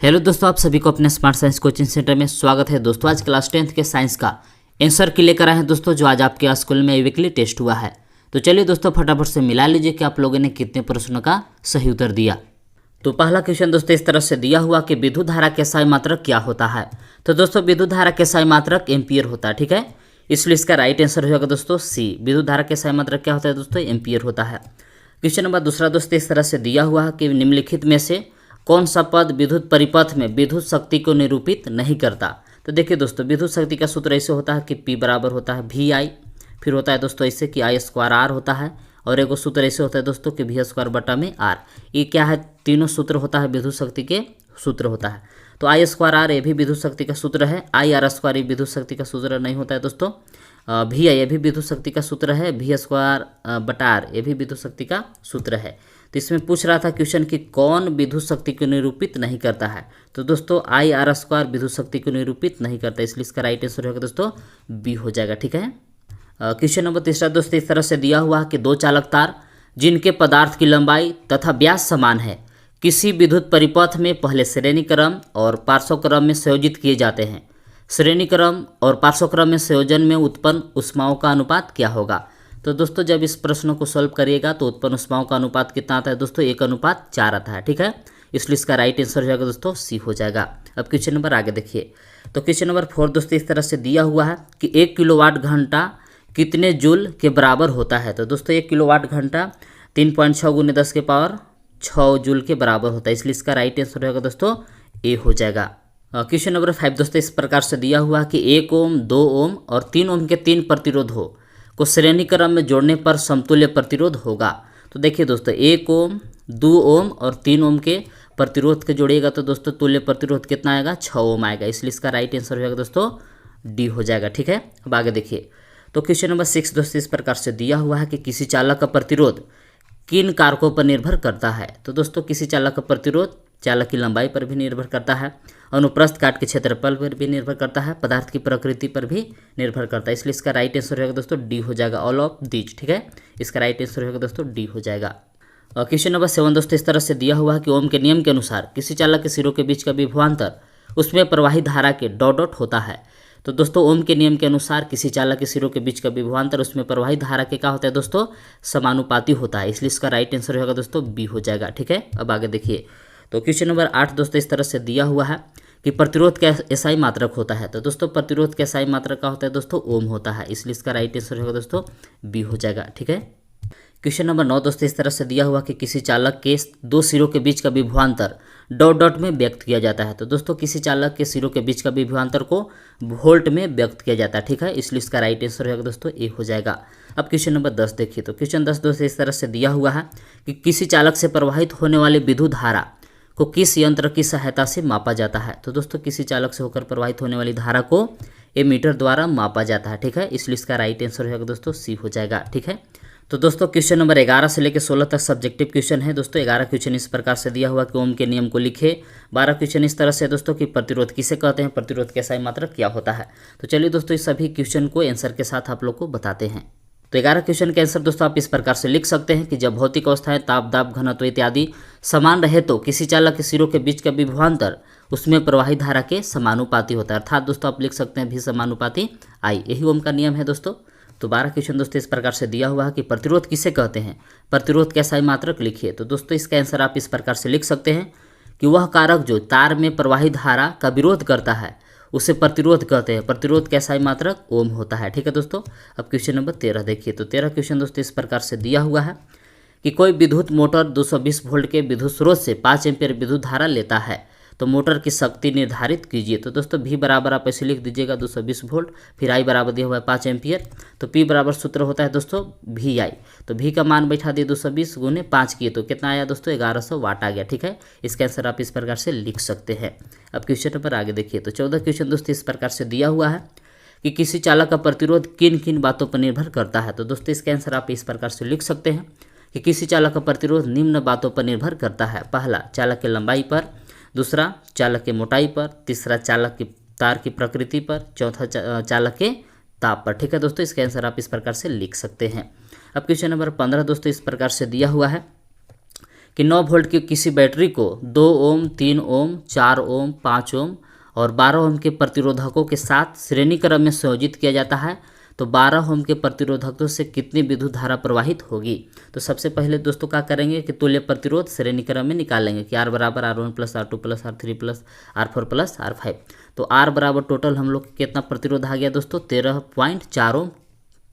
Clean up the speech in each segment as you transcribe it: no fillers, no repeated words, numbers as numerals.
Hello दोस्तों, आप सभी को अपने स्मार्ट साइंस कोचिंग सेंटर में स्वागत है। दोस्तों आज क्लास 10th के साइंस का आंसर की लेकर आए हैं दोस्तों, जो आज आपके स्कूल में वीकली टेस्ट हुआ है। तो चलिए दोस्तों फटाफट से मिला लीजिए कि आप लोगों ने कितने प्रश्नों का सही उत्तर दिया। तो पहला क्वेश्चन दोस्तों इस तरह से दिया हुआ कि विद्युत धारा के साई मात्रक क्या होता है। तो दोस्तों विद्युत धारा के साई मात्रक एम्पियर होता है, ठीक है। इसलिए इसका राइट आंसर हो जाएगा दोस्तों सी। विद्युत धारा के साई मात्रक क्या होता है दोस्तों, एम्पियर होता है। क्वेश्चन नंबर दूसरा दोस्तों इस तरह से दिया हुआ है कि निम्नलिखित में से कौन सा पद विद्युत परिपथ में विद्युत शक्ति को निरूपित नहीं करता। तो देखिए दोस्तों विद्युत शक्ति का सूत्र ऐसे होता है कि P बराबर होता है VI, फिर होता है दोस्तों ऐसे कि I² R होता है, और एक सूत्र ऐसे होता है दोस्तों कि V² बटा में R। ये क्या है, तीनों सूत्र होता है विद्युत शक्ति के सूत्र होता है। तो I² ये भी विद्युत शक्ति का सूत्र है, IR² ये विद्युत शक्ति का सूत्र नहीं होता है दोस्तों। VI ये भी विद्युत शक्ति का सूत्र है, V² बटा R ये भी विद्युत शक्ति का सूत्र है। तो इसमें पूछ रहा था क्वेश्चन कि कौन विद्युत शक्ति को निरूपित नहीं करता है। तो दोस्तों IR² विद्युत शक्ति को निरूपित नहीं करता, इसलिए इसका राइट आंसर होगा दोस्तों बी हो जाएगा, ठीक है। क्वेश्चन नंबर तीसरा दोस्तों इस तरह से दिया हुआ कि दो चालक तार जिनके पदार्थ की लंबाई तथा व्यास समान है किसी विद्युत परिपथ में पहले श्रेणी क्रम और पार्श्व क्रम में संयोजित किए जाते हैं। श्रेणी क्रम और पार्श्व क्रम में संयोजन में उत्पन्न ऊष्माओं का अनुपात क्या होगा। तो दोस्तों जब इस प्रश्न को सॉल्व करिएगा तो उत्पन्न ऊष्माओं का अनुपात कितना आता है दोस्तों, 1:4 आता है, ठीक है। इसलिए इसका राइट आंसर हो जाएगा दोस्तों सी हो जाएगा। अब क्वेश्चन नंबर आगे देखिए। तो क्वेश्चन नंबर 4 दोस्तों इस तरह से दिया हुआ है कि 1 किलोवाट घंटा कितने जूल के बराबर होता है। तो दोस्तों 1 किलोवाट घंटा 3.6 × 10⁶ जूल के बराबर होता है, इसलिए इसका राइट आंसर होगा दोस्तों ए हो जाएगा। क्वेश्चन नंबर 5 दोस्तों इस प्रकार से दिया हुआ कि 1 ओम 2 ओम और 3 ओम के 3 प्रतिरोध हो को श्रेणी क्रम में जोड़ने पर समतुल्य प्रतिरोध होगा। तो देखिए दोस्तों 1 ओम 2 ओम और 3 ओम के प्रतिरोध के जोड़िएगा तो दोस्तों तुल्य प्रतिरोध कितना आएगा, 6 ओम आएगा, इसलिए इसका राइट आंसर हो जाएगा दोस्तों डी हो जाएगा, ठीक है। अब आगे देखिए। तो क्वेश्चन नंबर 6 दोस्तों इस प्रकार से दिया हुआ है कि किसी चालक का प्रतिरोध किन कारकों पर निर्भर करता है। तो दोस्तों किसी चालक का प्रतिरोध चालक की लंबाई पर भी निर्भर करता है, अनुप्रस्थ काट के क्षेत्रफल पर भी निर्भर करता है, पदार्थ की प्रकृति पर भी निर्भर करता है, इसलिए इसका राइट आंसर होगा दोस्तों डी हो जाएगा, ऑल ऑफ दीज, ठीक है। इसका राइट आंसर होगा दोस्तों डी हो जाएगा। क्वेश्चन नंबर 7 दोस्तों इस तरह से दिया हुआ है कि ओम के नियम के अनुसार किसी चालक के सिरों के बीच का विभवांतर उसमें प्रवाही धारा के डॉट होता है। तो दोस्तों ओम के नियम के अनुसार किसी चालक के सिरों के बीच का विभवांतर उसमें प्रवाही धारा के क्या होता है दोस्तों, समानुपाती होता है, इसलिए इसका राइट आंसर होगा दोस्तों बी हो जाएगा, ठीक है। अब आगे देखिए। तो क्वेश्चन नंबर 8 दोस्तों इस तरह से दिया हुआ है कि प्रतिरोध का एसआई मात्रक होता है। तो दोस्तों प्रतिरोध का एसआई मात्रक का होता है दोस्तों ओम होता है, इसलिए इसका राइट आंसर होगा दोस्तों बी हो जाएगा, ठीक है। क्वेश्चन नंबर 9 दोस्तों इस तरह से दिया हुआ कि किसी चालक के दो सिरों के बीच का विभवांतर डॉट में व्यक्त किया जाता है। तो दोस्तों किसी चालक के सिरों के बीच का विभवांतर को वोल्ट में व्यक्त किया जाता है, ठीक है, इसलिए इसका राइट आंसर होगा दोस्तों ए हो जाएगा। अब क्वेश्चन नंबर 10 देखिए। तो क्वेश्चन 10 दोस्तों इस तरह से दिया हुआ है कि किसी चालक से प्रवाहित होने वाले विद्युत धारा को किस यंत्र की सहायता से मापा जाता है। तो दोस्तों किसी चालक से होकर प्रवाहित होने वाली धारा को एमीटर द्वारा मापा जाता है, ठीक है, इसलिए इसका राइट आंसर होगा दोस्तों सी हो जाएगा, ठीक है। तो दोस्तों क्वेश्चन नंबर 11 से लेकर 16 तक सब्जेक्टिव क्वेश्चन है दोस्तों। 11 क्वेश्चन इस प्रकार से दिया हुआ कि ओम के नियम को लिखे। 12 क्वेश्चन इस तरह से दोस्तों कि प्रतिरोध किसे कहते हैं, प्रतिरोध का एसआई मात्रक क्या होता है। तो चलिए दोस्तों इस सभी क्वेश्चन को आंसर के साथ आप लोग को बताते हैं। तो 11 क्वेश्चन के आंसर दोस्तों आप इस प्रकार से लिख सकते हैं कि जब भौतिक अवस्थाएं ताप दाब घनत्व इत्यादि समान रहे तो किसी चालक के सिरों के बीच का विभवांतर उसमें प्रवाही धारा के समानुपाती होता है, अर्थात दोस्तों आप लिख सकते हैं भी समानुपाती आई, यही ओम का नियम है दोस्तों। तो 12 क्वेश्चन दोस्तों इस प्रकार से दिया हुआ है कि प्रतिरोध किसे कहते हैं, प्रतिरोध का एसआई मात्रक लिखिए। तो दोस्तों इसका आंसर आप इस प्रकार से लिख सकते हैं कि वह कारक जो तार में प्रवाही धारा का विरोध करता है उसे प्रतिरोध कहते हैं, प्रतिरोध का एसआई मात्रक ओम होता है, ठीक है दोस्तों। अब क्वेश्चन नंबर 13 देखिए। तो 13 क्वेश्चन दोस्तों इस प्रकार से दिया हुआ है कि कोई विद्युत मोटर 220 वोल्ट के विद्युत स्रोत से 5 एम्पीयर विद्युत धारा लेता है, तो मोटर की शक्ति निर्धारित कीजिए। तो दोस्तों V बराबर आप ऐसे लिख दीजिएगा 220 वोल्ट, फिर I बराबर दिया हुआ है 5 एम्पियर, तो P बराबर सूत्र होता है दोस्तों VI। तो V का मान बैठा दिए 220 × 5 किए तो कितना आया दोस्तों 1100 वाट आ गया, ठीक है। इसका आंसर आप इस प्रकार से लिख सकते हैं। अब क्वेश्चन पर आगे देखिए। तो 14 क्वेश्चन दोस्तों इस प्रकार से दिया हुआ है कि किसी चालक का प्रतिरोध किन किन बातों पर निर्भर करता है। तो दोस्तों इसका आंसर आप इस प्रकार से लिख सकते हैं कि किसी चालक का प्रतिरोध निम्न बातों पर निर्भर करता है। पहला चालक की लंबाई पर, दूसरा चालक की मोटाई पर, तीसरा चालक की तार की प्रकृति पर, चौथा चालक के ताप पर, ठीक है दोस्तों। इसका आंसर आप इस प्रकार से लिख सकते हैं। अब क्वेश्चन नंबर 15 दोस्तों इस प्रकार से दिया हुआ है कि 9 वोल्ट की किसी बैटरी को 2 ओम, 3 ओम, 4 ओम, 5 ओम और 12 ओम के प्रतिरोधकों के साथ श्रेणी क्रम में संयोजित किया जाता है तो 12 ओम के प्रतिरोधकों से कितनी विद्युत धारा प्रवाहित होगी। तो सबसे पहले दोस्तों क्या करेंगे कि तुल्य प्रतिरोध श्रेणी क्रम में निकालेंगे कि R बराबर R1 plus R2 plus R3 plus R4 plus R5। तो R बराबर टोटल हम लोग कितना प्रतिरोध आ गया दोस्तों 13.4 ओम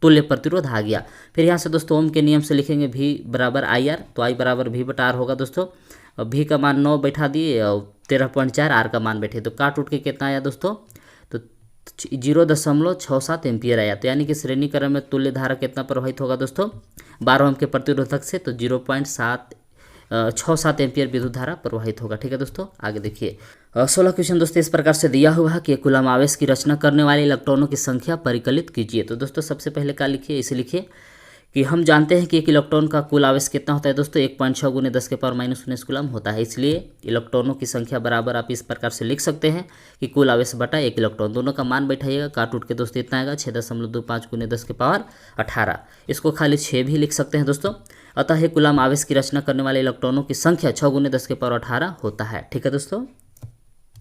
तुल्य प्रतिरोध आ गया। फिर यहाँ से दोस्तों ओम के नियम से लिखेंगे V बराबर IR, तो I बराबर V बटा R होगा दोस्तों। और V का मान 9 बैठा दिए और 13.4 R का मान बैठे तो काट उठ के कितना आया दोस्तों तो 0.67 एम्पियर आया। तो यानी कि श्रेणी क्रम में तुल्य धारा कितना प्रवाहित होगा दोस्तों 12 ओम के प्रतिरोधक से तो 0.67 एम्पियर विद्युत धारा प्रवाहित होगा। ठीक है दोस्तों, आगे देखिए 16 क्वेश्चन दोस्तों इस प्रकार से दिया हुआ है कि कूलम आवेश की रचना करने वाले इलेक्ट्रॉनों की संख्या परिकलित कीजिए। तो दोस्तों सबसे पहले क्या लिखिए, इसे लिखिए कि हम जानते हैं कि एक इलेक्ट्रॉन का कुल आवेश कितना होता है दोस्तों 1.6 × 10⁻⁻19 कूलम होता है। इसलिए इलेक्ट्रॉनों की संख्या बराबर आप इस प्रकार से लिख सकते हैं कि कुल आवेश बटा एक इलेक्ट्रॉन, दोनों का मान बैठाइएगा, काट उठ के दोस्तों इतना आएगा 6.25 × 10⁻18। इसको खाली 6 भी लिख सकते हैं दोस्तों। अतः कूलम आवेश की रचना करने वाले इलेक्ट्रॉनों की संख्या 6 × 10⁻18 होता है। ठीक है दोस्तों।